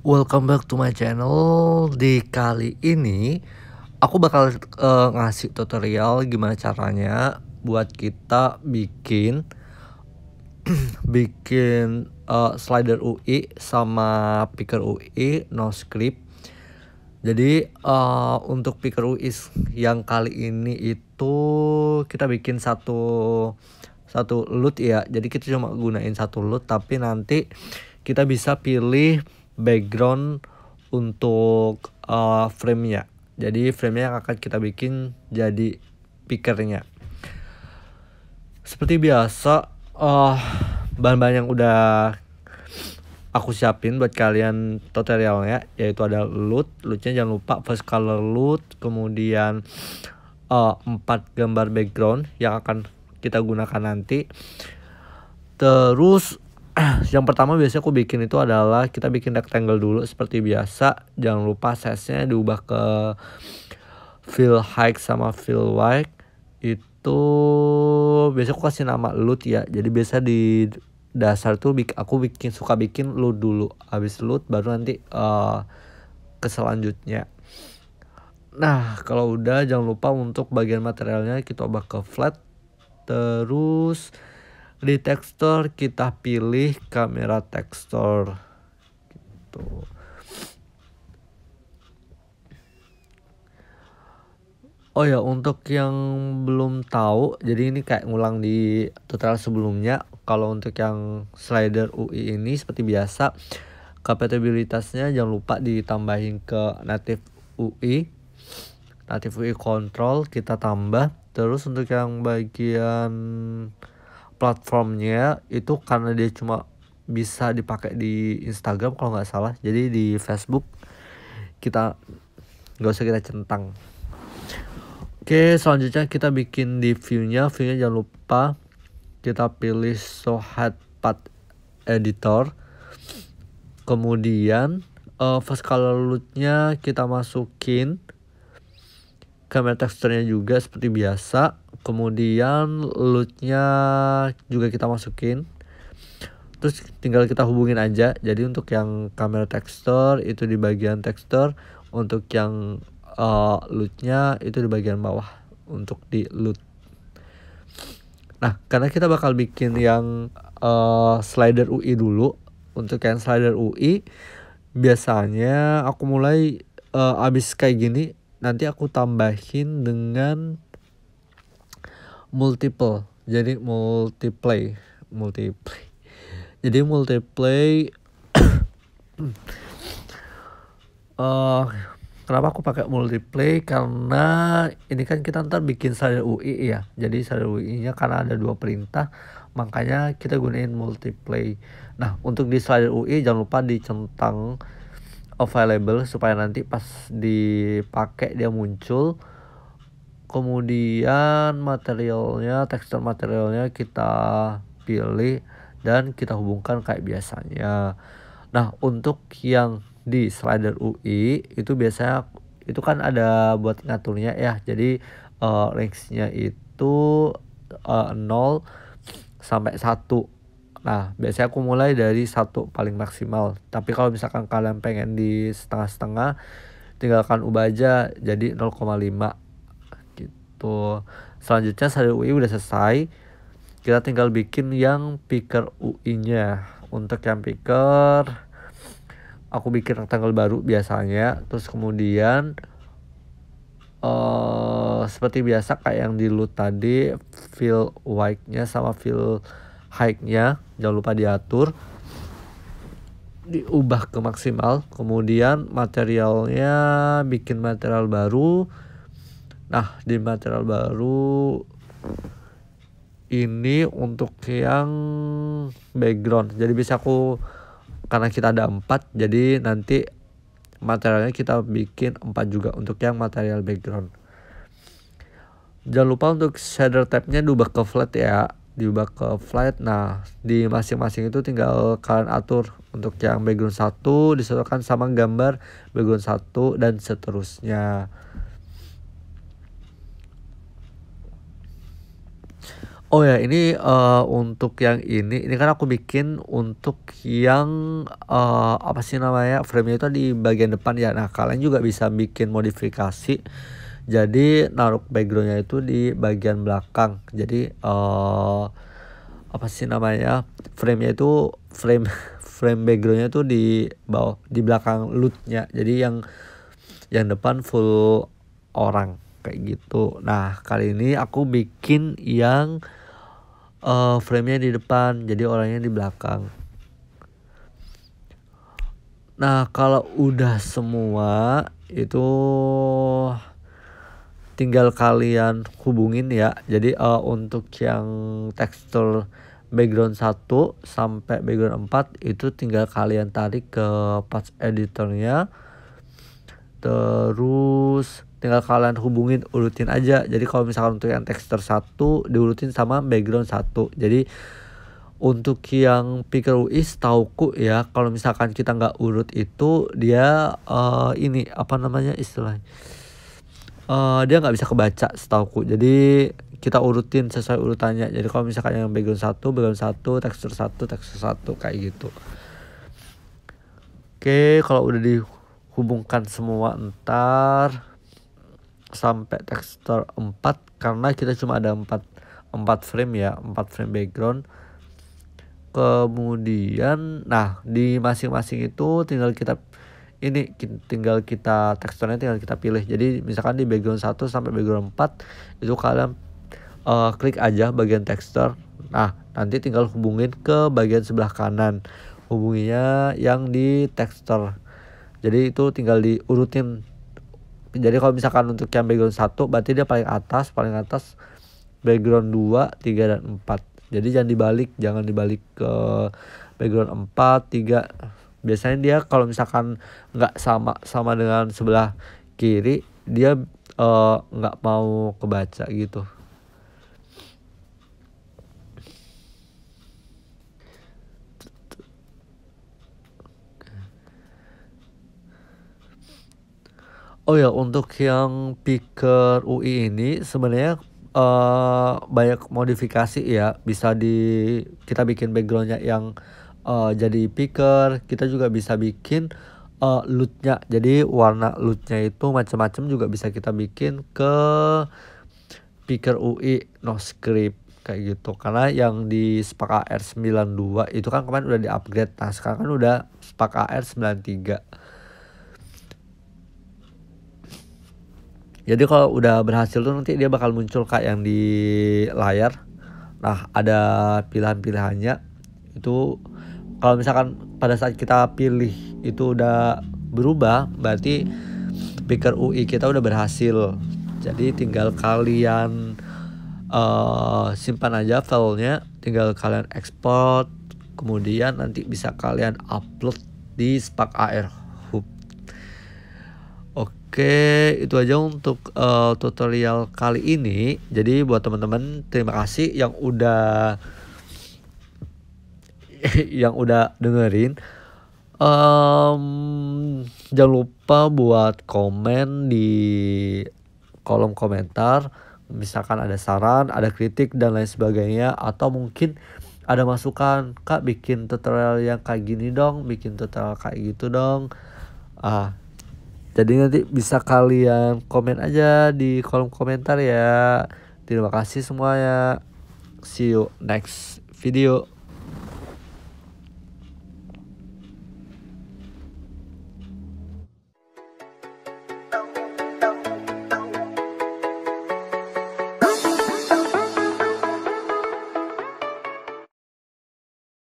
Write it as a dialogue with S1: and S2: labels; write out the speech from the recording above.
S1: Welcome back to my channel. Di kali ini aku bakal ngasih tutorial gimana caranya buat kita bikin slider UI sama picker UI no script. Jadi untuk picker UI yang kali ini itu kita bikin satu loot ya. Jadi kita cuma gunain satu loot, tapi nanti kita bisa pilih background untuk frame-nya. Jadi frame-nya yang akan kita bikin jadi pickernya. Seperti biasa, bahan-bahan yang udah aku siapin buat kalian tutorialnya, yaitu ada lootnya jangan lupa first color loot, kemudian 4 gambar background yang akan kita gunakan nanti. Terus yang pertama biasanya aku bikin itu adalah kita bikin rectangle dulu seperti biasa. Jangan lupa size-nya diubah ke fill height sama fill width. Itu biasa aku kasih nama loot ya. Jadi biasa di dasar tuh aku suka bikin loot dulu. Habis loot baru nanti ke selanjutnya. Nah, kalau udah jangan lupa untuk bagian materialnya kita ubah ke flat. Terus di tekstur kita pilih kamera tekstur gitu. Oh ya, untuk yang belum tahu, jadi ini kayak ngulang di tutorial sebelumnya. Kalau untuk yang slider UI ini seperti biasa, kompatibilitasnya jangan lupa ditambahin ke native UI control kita tambah. Terus untuk yang bagian platformnya itu karena dia cuma bisa dipakai di Instagram kalau nggak salah, jadi di Facebook kita nggak usah kita centang. Oke, selanjutnya kita bikin di viewnya jangan lupa kita pilih show head path editor, kemudian first color lootnya kita masukin, kamera teksturnya juga seperti biasa, kemudian lootnya juga kita masukin. Terus tinggal kita hubungin aja. Jadi untuk yang kamera tekstur itu di bagian tekstur, untuk yang lootnya itu di bagian bawah untuk di loot. Nah, karena kita bakal bikin yang slider UI dulu. Untuk yang slider UI biasanya aku mulai abis kayak gini, nanti aku tambahin dengan multiple. Jadi multiplay. Jadi multiplay kenapa aku pakai multiplay? Karena ini kan kita ntar bikin slider UI ya. Jadi slider UI-nya karena ada 2 perintah, makanya kita gunain multiplay. Nah, untuk di slider UI jangan lupa dicentang available supaya nanti pas dipakai dia muncul. Kemudian materialnya, tekstur materialnya kita pilih dan kita hubungkan kayak biasanya. Nah, untuk yang di slider UI itu biasanya itu kan ada buat ngaturnya ya. Jadi range-nya itu 0 sampai 1. Nah, biasanya aku mulai dari 1 paling maksimal. Tapi kalau misalkan kalian pengen di setengah-setengah, tinggalkan ubah aja jadi 0,5 gitu. Selanjutnya slider UI udah selesai. Kita tinggal bikin yang picker UI-nya. Untuk yang picker aku bikin rectangle baru biasanya. Terus kemudian seperti biasa kayak yang di loot tadi, fill width-nya sama fill height-nya jangan lupa diatur, diubah ke maksimal. Kemudian materialnya bikin material baru. Nah, di material baru ini untuk yang background. Jadi bisa aku, karena kita ada 4, jadi nanti materialnya kita bikin 4 juga untuk yang material background. Jangan lupa untuk shader tab-nya diubah ke flat ya. Diubah ke flat. Nah, di masing-masing itu tinggal kalian atur. Untuk yang background 1 disesuaikan sama gambar background 1 dan seterusnya. Oh ya ini, untuk yang ini kan aku bikin untuk yang, apa sih namanya, frame-nya itu di bagian depan ya. Nah kalian juga bisa bikin modifikasi, jadi naruh background-nya itu di bagian belakang. Jadi, apa sih namanya, frame-nya itu frame background-nya tuh di bawah, di belakang LUT-nya. Jadi yang depan full orang, kayak gitu. Nah kali ini aku bikin yang frame-nya di depan, jadi orangnya di belakang. Nah kalau udah semua itu tinggal kalian hubungin ya. Jadi untuk yang tekstur background 1 sampai background 4 itu tinggal kalian tarik ke patch editornya. Terus tinggal kalian hubungin, urutin aja. Jadi kalau misalkan untuk yang tekstur 1 diurutin sama background 1. Jadi untuk yang Picker UI setauku ya, kalau misalkan kita nggak urut itu dia ini apa namanya istilahnya, dia nggak bisa kebaca setauku. Jadi kita urutin sesuai urutannya. Jadi kalau misalkan yang background 1, tekstur 1 kayak gitu. Oke, kalau udah dihubungkan semua ntar sampai tekstur 4, karena kita cuma ada 4 frame ya, 4 frame background. Kemudian nah di masing-masing itu tinggal kita teksturnya tinggal kita pilih. Jadi misalkan di background 1 sampai background 4 itu kalian klik aja bagian tekstur. Nah nanti tinggal hubungin ke bagian sebelah kanan, hubunginya yang di tekstur. Jadi itu tinggal diurutin. Jadi kalau misalkan untuk yang background 1 berarti dia paling atas background 2, 3 dan 4. Jadi jangan dibalik ke background 4, 3. Biasanya dia kalau misalkan nggak sama dengan sebelah kiri, dia nggak mau kebaca gitu. Oh ya untuk yang Picker UI ini sebenarnya banyak modifikasi ya. Bisa kita bikin backgroundnya yang jadi picker. Kita juga bisa bikin LUT-nya. Jadi warna LUT-nya itu macam-macam juga bisa kita bikin ke Picker UI no script kayak gitu. Karena yang di Spark AR92 itu kan kemarin udah di-upgrade. Nah sekarang kan udah Spark AR93. Jadi kalau udah berhasil tuh nanti dia bakal muncul kayak yang di layar. Nah ada pilihan-pilihannya. Itu kalau misalkan pada saat kita pilih itu udah berubah, berarti Picker UI kita udah berhasil. Jadi tinggal kalian simpan aja filenya, tinggal kalian ekspor, kemudian nanti bisa kalian upload di Spark AR Hub. Oke, itu aja untuk tutorial kali ini. Jadi buat teman-teman terima kasih yang udah dengerin. Jangan lupa buat komen di kolom komentar. Misalkan ada saran, ada kritik dan lain sebagainya, atau mungkin ada masukan, Kak bikin tutorial yang kayak gini dong, bikin tutorial kayak gitu dong. Jadi nanti bisa kalian komen aja di kolom komentar ya. Terima kasih semuanya. See you next video.